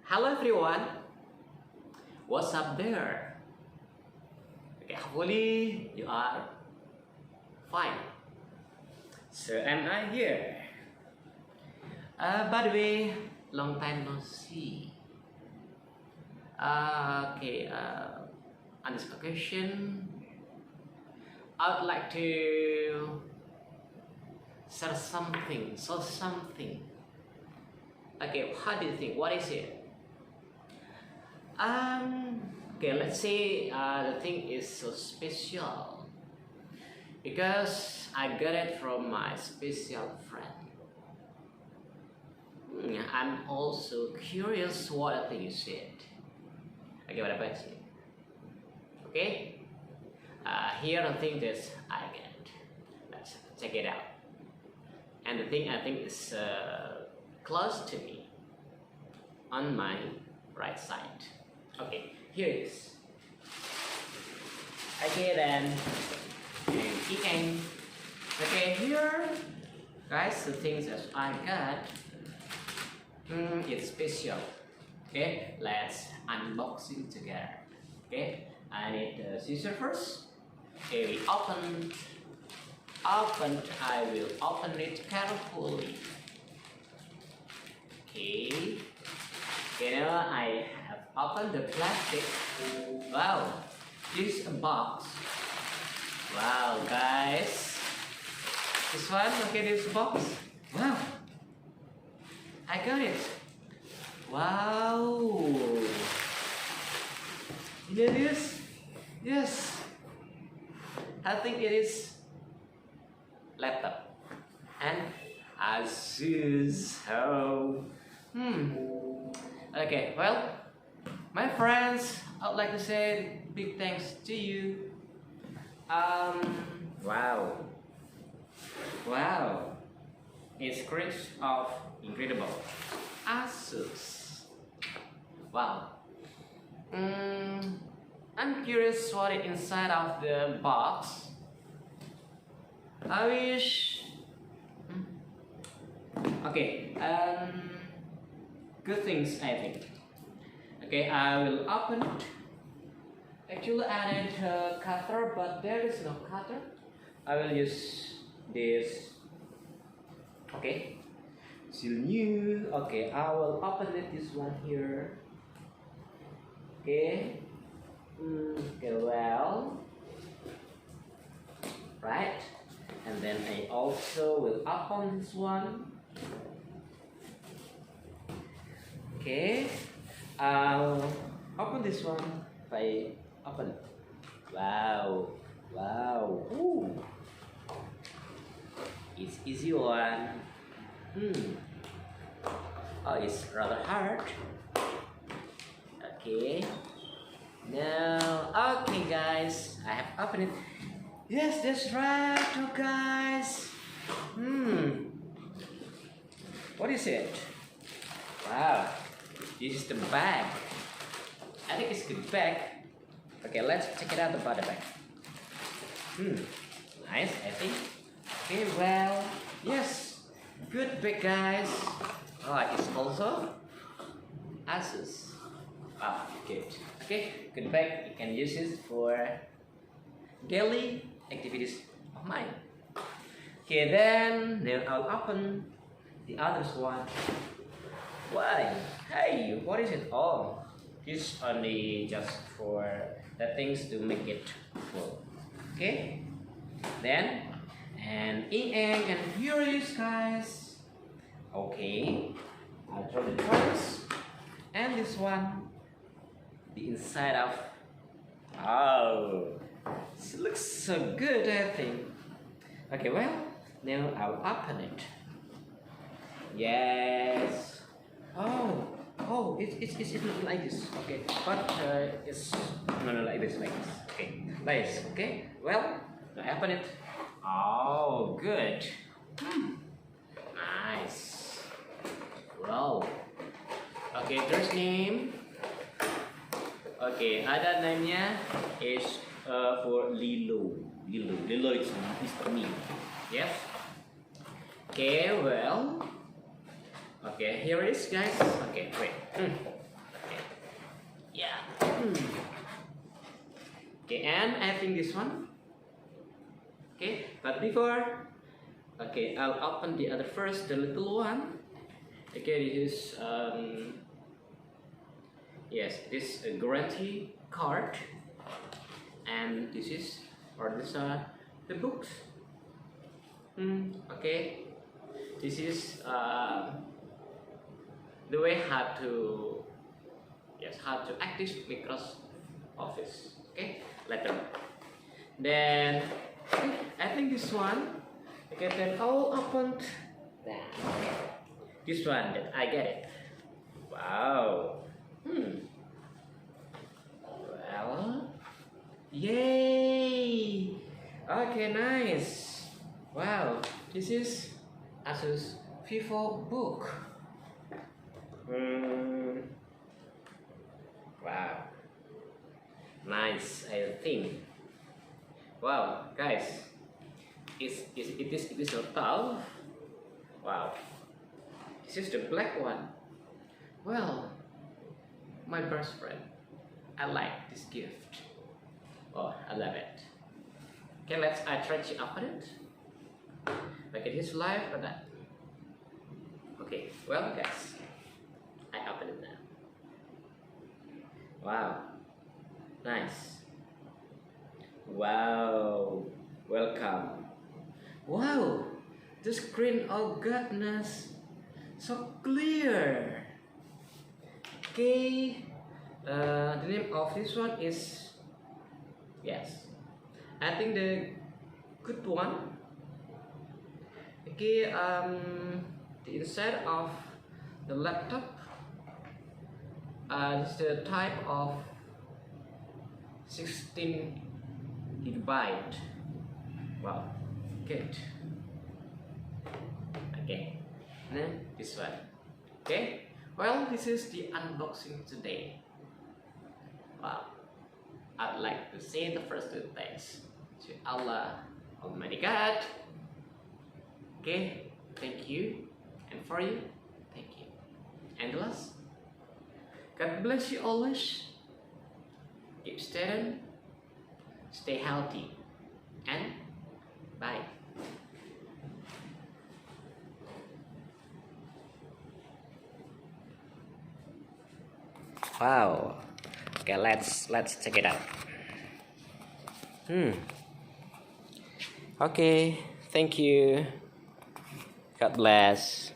Hello everyone, what's up there? Okay, hopefully you are fine. So am I here? By the way, long time no see. On this occasion, I would like to share something. Okay, how do you think? What is it? Okay, let's say the thing is so special because I got it from my special friend. I'm also curious what the thing you said. Okay, what about you? Okay, here the thing that I get. Let's check it out. And the thing I think is close to me on my right side. Okay, here it is. Okay then, and again. Okay, here, guys, the things that I got, it's special. Okay, let's unboxing together. Okay, I need the scissors first. Okay, we open. I will open it carefully. Okay. Okay, now I have opened the plastic. Wow, this is a box. Wow, guys. This one, okay, this box. Wow, I got it. Wow. You know this? Yes. I think it is laptop and Asus. Oh. Okay, well, my friends, I would like to say big thanks to you. Wow, it's great of incredible Asus. Wow. I'm curious what is inside of the box. I wish. Okay. Good things, I think. Okay, I will open it. Actually, I need a cutter, but there is no cutter. I will use this. Okay, still new. Okay, I will open it. This one here. Okay. Okay, well, right. And then I also will open this one. Okay, I'll open this one by open. Wow, ooh, it's easy one. Oh, it's rather hard. Okay, now, okay guys, I have opened it. Yes, that's right, oh guys. What is it? Wow, this is the bag. I think it's good bag. Okay, let's check it out about the bag. Nice, I think. Okay, well, yes, good bag, guys. Oh, it's also Asus. Ah, good. Okay, good bag. You can use it for daily activities of mine. Okay, then I'll open the other one. Why? Hey, what is it? Oh, it's only just for the things to make it full. Okay, then and ink and here it is, guys. Okay, I'll throw the first and this one, the inside of. Oh, it looks so good, I think. Okay, well, now I'll open it. Yes. Oh, it's like this. Okay, but it's no like this. Okay, like this. Okay, well, I open it. Oh, good. Nice. Wow. Okay, there's name. Okay, ada namanya is for Lilo. Lilo is me. Yes. Okay, well. Okay, here it is, guys. Okay, wait. Yeah. Okay, and I think this one. Okay, but before, okay, I'll open the other first, the little one. Okay, this is yes, this is a guarantee card, and this is, or this are the books. Okay, this is the way how to, yes, how to access Microsoft Office. Okay, later. Then I think this one. Okay, then I'll open that. This one that I get it. Wow. Well, yay. Okay, nice. Wow, this is Asus Vivo book. Wow, nice. I think. Wow, guys, it is so tough. Wow, this is the black one. Well, my best friend, I like this gift. Oh, I love it. Okay, I try to open it. Like it is live or not? Okay, well guys, I open it now. Wow, nice. Wow, welcome. Wow, the screen, oh goodness, so clear. Okay, the name of this one is, yes, I think the good one. Okay, the inside of the laptop is the type of 16 gigabyte. Wow, good. Okay, then this one. Okay, well, this is the unboxing today. Wow, I'd like to say the first two thanks to Allah Almighty God. Okay, thank you, and for you, thank you. And the last, God bless you always. Keep steady, stay healthy, and bye. Wow. Okay, let's check it out. Okay, thank you. God bless.